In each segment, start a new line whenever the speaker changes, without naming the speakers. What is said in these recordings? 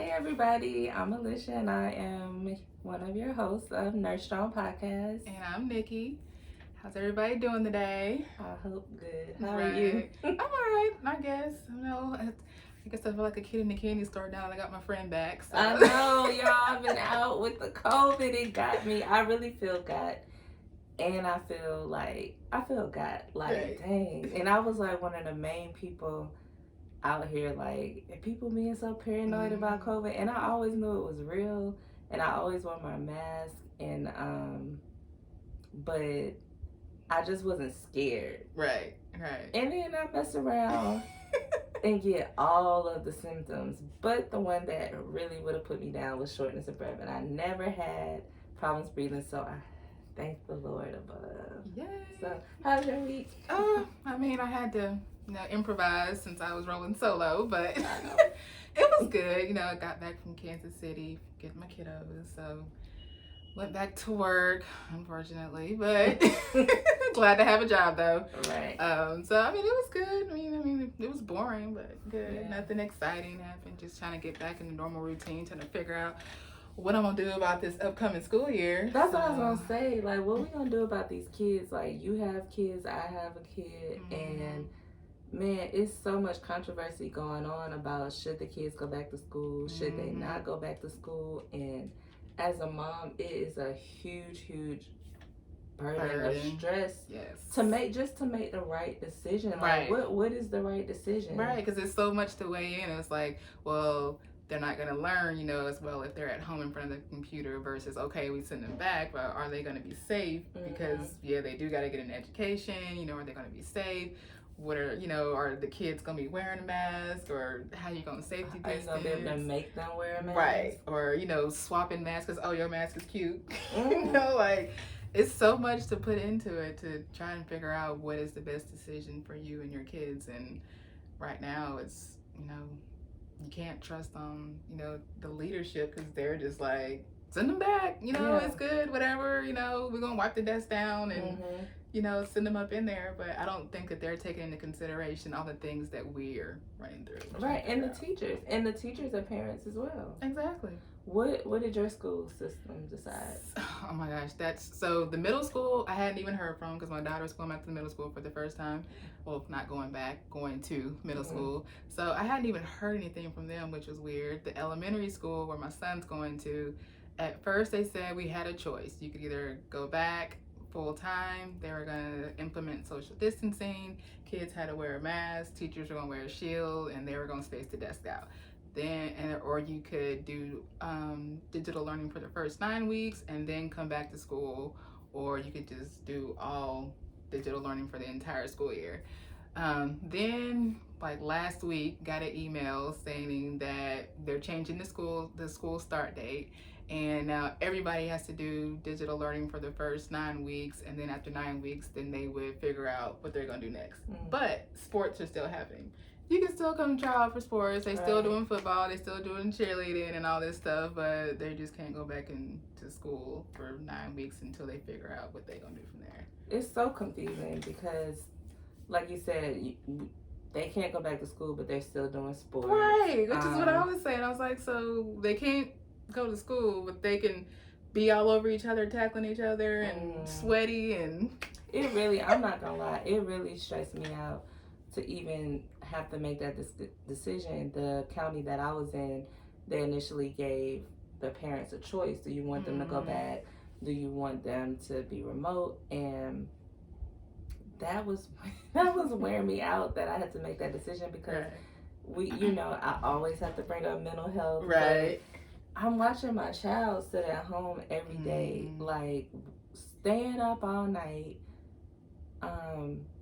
Hey everybody, I'm Alicia and I am one of your hosts of Nurse Strong Podcast.
And I'm Nikki. How's everybody doing today?
I hope good. How are you?
I'm alright, I guess. I guess I feel like a kid in the candy store now that I got my friend back. So.
I know, y'all. I've been out with the COVID. It got me. I really feel got. And I feel got. Like,
right.
Dang. And I was like one of the main people out here, like, people being so paranoid about COVID. And I always knew it was real. And I always wore my mask. And, but I just wasn't scared.
Right.
And then I mess around and get all of the symptoms. But the one that really would have put me down was shortness of breath. And I never had problems breathing, so I thank the Lord above.
Yay.
So, how's your week?
I had to improvise since I was rolling solo, but it was good. I got back from Kansas City, getting my kiddos, so went back to work, unfortunately, but glad to have a job though.
Right.
So it was good. It was boring, but good. Yeah. Nothing exciting happened. Just trying to get back in the normal routine, trying to figure out what I'm gonna do about this upcoming school year.
That's what I was gonna say. Like, what we gonna do about these kids? Like, you have kids, I have a kid, and man, it's so much controversy going on about should the kids go back to school, should they not go back to school, and as a mom, it is a huge burden of stress to make the right decision. Like, what is the right decision?
Right, because it's so much to weigh in. It's like, well, they're not going to learn, as well if they're at home in front of the computer versus, okay, we send them back, but are they going to be safe? Because, they do got to get an education, are they going to be safe? What are the kids going to be wearing a mask, or how are you going to safety distance?
Are you going to be able to make them wear a mask?
Right. Or, swapping masks because, oh, your mask is cute. It's so much to put into it to try and figure out what is the best decision for you and your kids. And right now it's, you can't trust the leadership because they're just like, send them back, it's good, whatever, we're going to wipe the desk down and, send them up in there. But I don't think that they're taking into consideration all the things that we're running through.
Right, and the teachers and parents as well.
Exactly.
What did your school system decide?
Oh my gosh, so the middle school I hadn't even heard from because my daughter's going back to the middle school for the first time. Well, not going back, going to middle school. So I hadn't even heard anything from them, which was weird. The elementary school where my son's going to, at first they said we had a choice. You could either go back full time, they were going to implement social distancing, kids had to wear a mask, teachers were going to wear a shield, and they were going to space the desk out. Or you could do digital learning for the first 9 weeks and then come back to school, or you could just do all digital learning for the entire school year. Then like last week got an email saying that they're changing the school start date, and now everybody has to do digital learning for the first 9 weeks, and then after 9 weeks then they would figure out what they're going to do next. But sports are still happening. You can still come try out for sports. They still doing football. They still doing cheerleading and all this stuff, but they just can't go back into school for 9 weeks until they figure out what they're going to do from there.
It's so confusing because, like you said, they can't go back to school, but they're still doing sports.
Right, which is what I was saying. I was like, so they can't go to school, but they can be all over each other, tackling each other, and sweaty. And
it really, I'm not going to lie, it really stressed me out to even have to make that decision. The county that I was in, they initially gave the parents a choice. Do you want them to go back? Do you want them to be remote? And that was wearing me out that I had to make that decision because I always have to bring up mental health.
Right.
I'm watching my child sit at home every day, like staying up all night,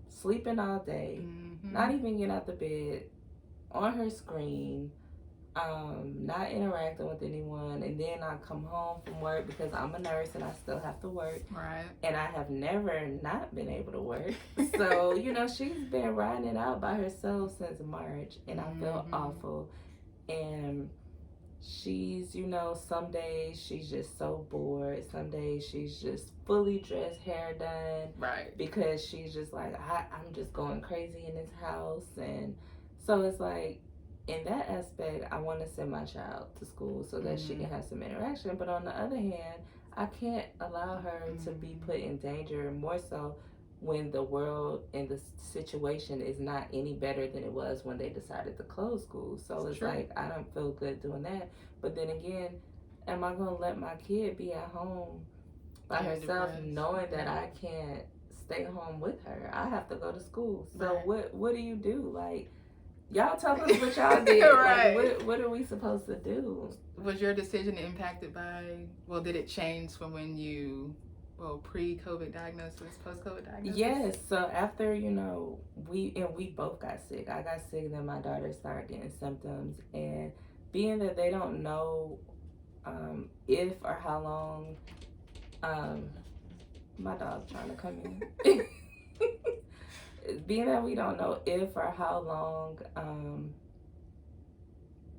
sleeping all day, not even getting out the bed, on her screen, not interacting with anyone, and then I come home from work because I'm a nurse and I still have to work.
Right.
And I have never not been able to work. So, she's been riding it out by herself since March, and I feel awful. And she's, some days she's just so bored. Some days she's just fully dressed, hair done.
Right.
Because she's just like, I'm just going crazy in this house. And so it's like, in that aspect, I want to send my child to school so that she
Mm-hmm.
can have some interaction. But on the other hand, I can't allow her to be
Mm-hmm.
put in danger, more so when the world and the situation is not any better than it was when they decided to close schools. So
It's
it's
true.
like, I don't feel good doing that. But then again, am I going to let my kid be at home by
And
herself
depressed.
knowing that I can't stay home with her? I have to go to school. So
Right.
what do you do? Like, y'all tell us what y'all did. Like,
Right.
what are we supposed to do?
Was your decision impacted by, well, did it change from when you, well, pre-COVID diagnosis, post-COVID diagnosis?
Yes. So after we both got sick. I got sick, then my daughter started getting symptoms, and being that they don't know if or how long, my dog trying to come in. Being that we don't know if or how long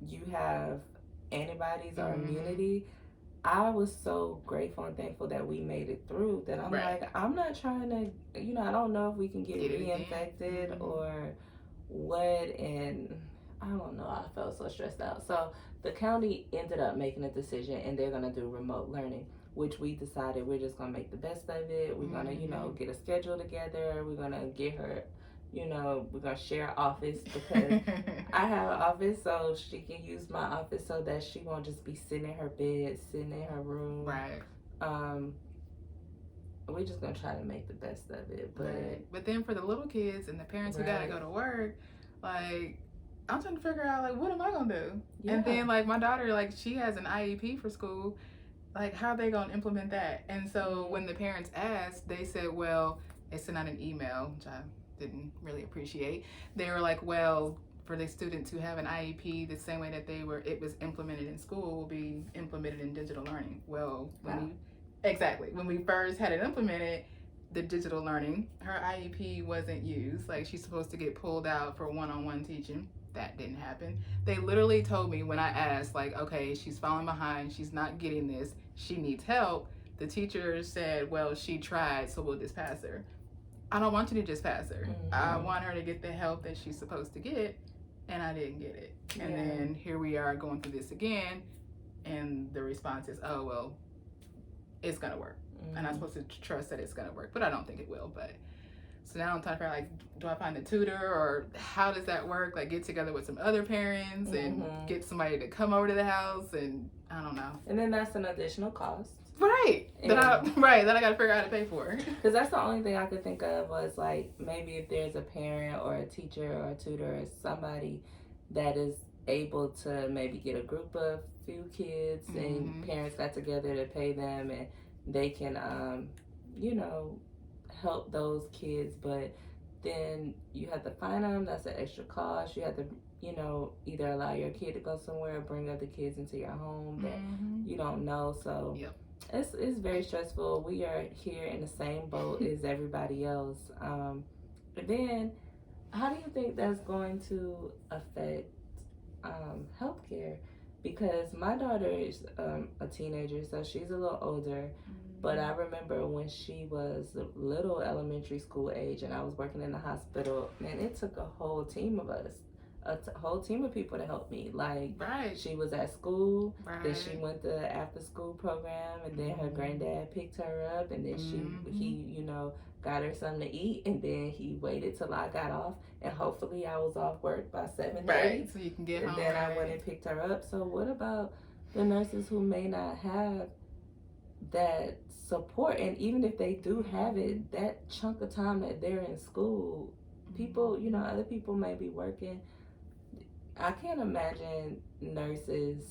you have antibodies or
Mm-hmm.
immunity, I was so grateful and thankful that we made it through. That I'm
Right.
like, I'm not trying to, I don't know if we can get
Get it again.
reinfected
Mm-hmm.
or what. And I don't know, I felt so stressed out. So the county ended up making a decision, and they're going to do remote learning, which we decided we're just going to make the best of it. We're going to,
Mm-hmm.
get a schedule together. We're going to get her, we're going to share office because I have an office, so she can use my office so that she won't just be sitting in her bed, sitting in her room.
Right.
We're just gonna try to make the best of it. But
right. But then for the little kids and the parents who gotta
Right.
go to work, like, I'm trying to figure out, like, what am I gonna do?
yeah,
And then, like, my daughter, like, she has an IEP for school. Like, how are they gonna implement that? And so when the parents asked, they said, well, they sent out an email, which I didn't really appreciate. They were like, well, for the students who have an IEP, the same way that it was implemented in school will be implemented in digital learning. Well, when we first had it implemented, the digital learning, her IEP wasn't used. Like, she's supposed to get pulled out for one-on-one teaching. That didn't happen. They literally told me when I asked, like, okay, she's falling behind, she's not getting this, she needs help. The teacher said, well, she tried, so we'll just pass her. I don't want you to just pass her.
Mm-hmm.
I want her to get the help that she's supposed to get, and I didn't get it. And then here we are going through this again, and the response is, oh, well, it's gonna work.
Mm-hmm.
And I'm supposed to trust that it's gonna work, but I don't think it will. But so now I'm trying to figure out, like, do I find a tutor, or how does that work? Like, get together with some other parents and get somebody to come over to the house, and I don't know.
And then that's an additional cost.
Right. That I got to figure out how to pay for.
Because that's the only thing I could think of was, like, maybe if there's a parent or a teacher or a tutor or somebody that is able to maybe get a group of few kids and parents got together to pay them, and they can, help those kids. But then you have to find them. That's an extra cost. You have to, either allow your kid to go somewhere or bring other kids into your home that you don't know. So
Yep.
It's very stressful. We are here in the same boat as everybody else. But then, how do you think that's going to affect healthcare? Because my daughter is a teenager, so she's a little older. But I remember when she was a little elementary school age and I was working in the hospital, and it took a whole team of us, whole team of people to help me. Like,
Right.
she was at school,
Right.
then she went to after school program, and then her granddad picked her up, and then he got her something to eat, and then he waited till I got off, and hopefully I was off work by 7:30.
Right, so you can get
and
home.
then I went and picked her up. So what about the nurses who may not have that support? And even if they do have it, that chunk of time that they're in school, people, other people may be working. I can't imagine nurses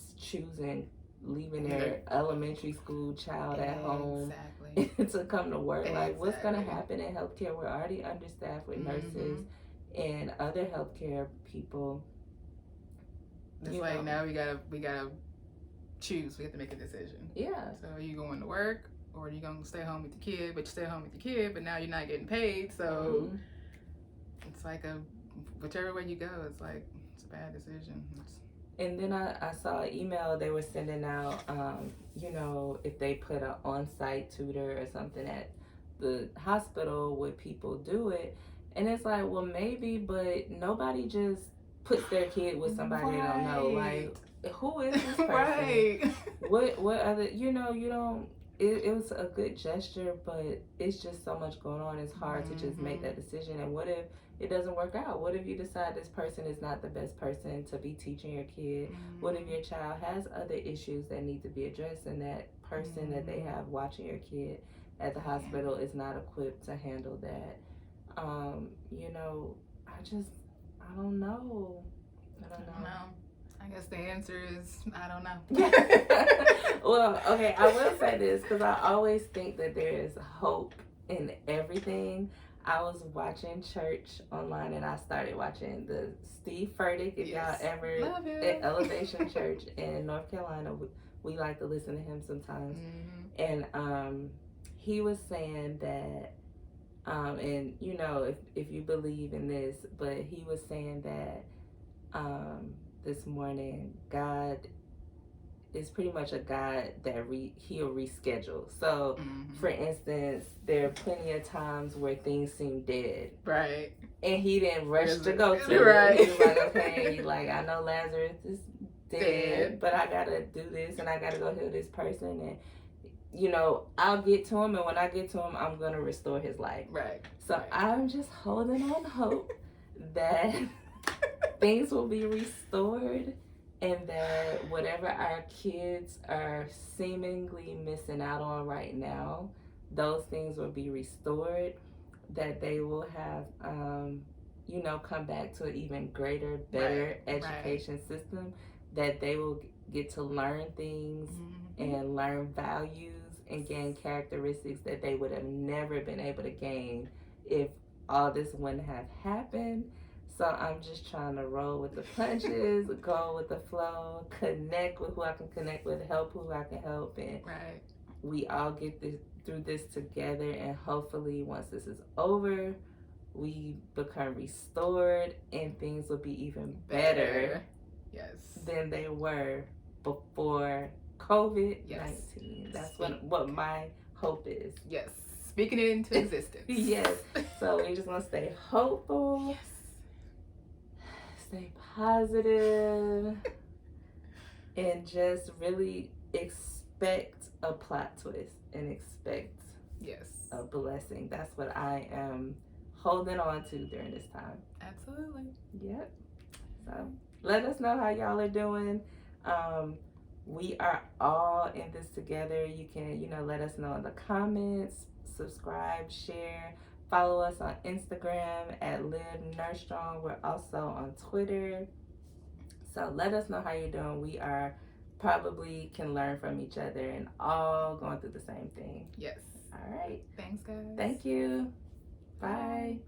leaving their elementary school child at home to come to work. Like, what's going to happen in healthcare? We're already understaffed with nurses and other healthcare people.
It's like, now we gotta choose. We have to make a decision.
Yeah.
So are you going to work, or are you going to stay home with the kid? But you stay home with the kid, but now you're not getting paid. So it's like whichever way you go, it's like, it's a bad decision.
And then I saw an email they were sending out, if they put an on-site tutor or something at the hospital, would people do it? And it's like, well, maybe, but nobody just puts their kid with somebody they don't know. Like, who is this person?
Right.
What other, you know, you don't, it was a good gesture, but it's just so much going on. It's hard to just make that decision. And what if it doesn't work out? What if you decide this person is not the best person to be teaching your kid? What if your child has other issues that need to be addressed, and that person that they have watching your kid at the hospital is not equipped to handle that? You know, I don't know. I don't know.
I guess the answer is I don't know.
Well, okay, I will say this because I always think that there is hope in everything. I was watching church online, and I started watching the Steve Furtick. If y'all ever at Elevation Church in North Carolina, we like to listen to him sometimes. And he was saying that, and you know, if you believe in this, but he was saying that this morning, God is pretty much a God that he'll reschedule. So, for instance, there are plenty of times where things seem dead.
Right.
And he didn't rush to go to
it.
He was like, okay, like, I know Lazarus is dead, but I gotta do this, and I gotta go heal this person, and you know, I'll get to him, and when I get to him, I'm gonna restore his life.
Right.
So I'm just holding on hope that things will be restored, and that whatever our kids are seemingly missing out on right now, those things will be restored, that they will have, you know, come back to an even greater, better education system, that they will get to learn things and learn values and gain characteristics that they would have never been able to gain if all this wouldn't have happened. So I'm just trying to roll with the punches, go with the flow, connect with who I can connect with, help who I can help, and we all get through this together. And hopefully, once this is over, we become restored, and things will be even better than they were before COVID-19. That's what my hope is.
Yes. Speaking it into existence.
Yes. So we just want to stay hopeful. Stay positive, and just really expect a plot twist and expect a blessing. That's what I am holding on to during this time.
Absolutely.
Yep. So let us know how y'all are doing. We are all in this together. You can, you know, let us know in the comments, subscribe, share. Follow us on Instagram at Live Nurse Strong. We're also on Twitter. So let us know how you're doing. We are probably can learn from each other and all going through the same thing.
Yes.
All right.
Thanks, guys.
Thank you. Bye.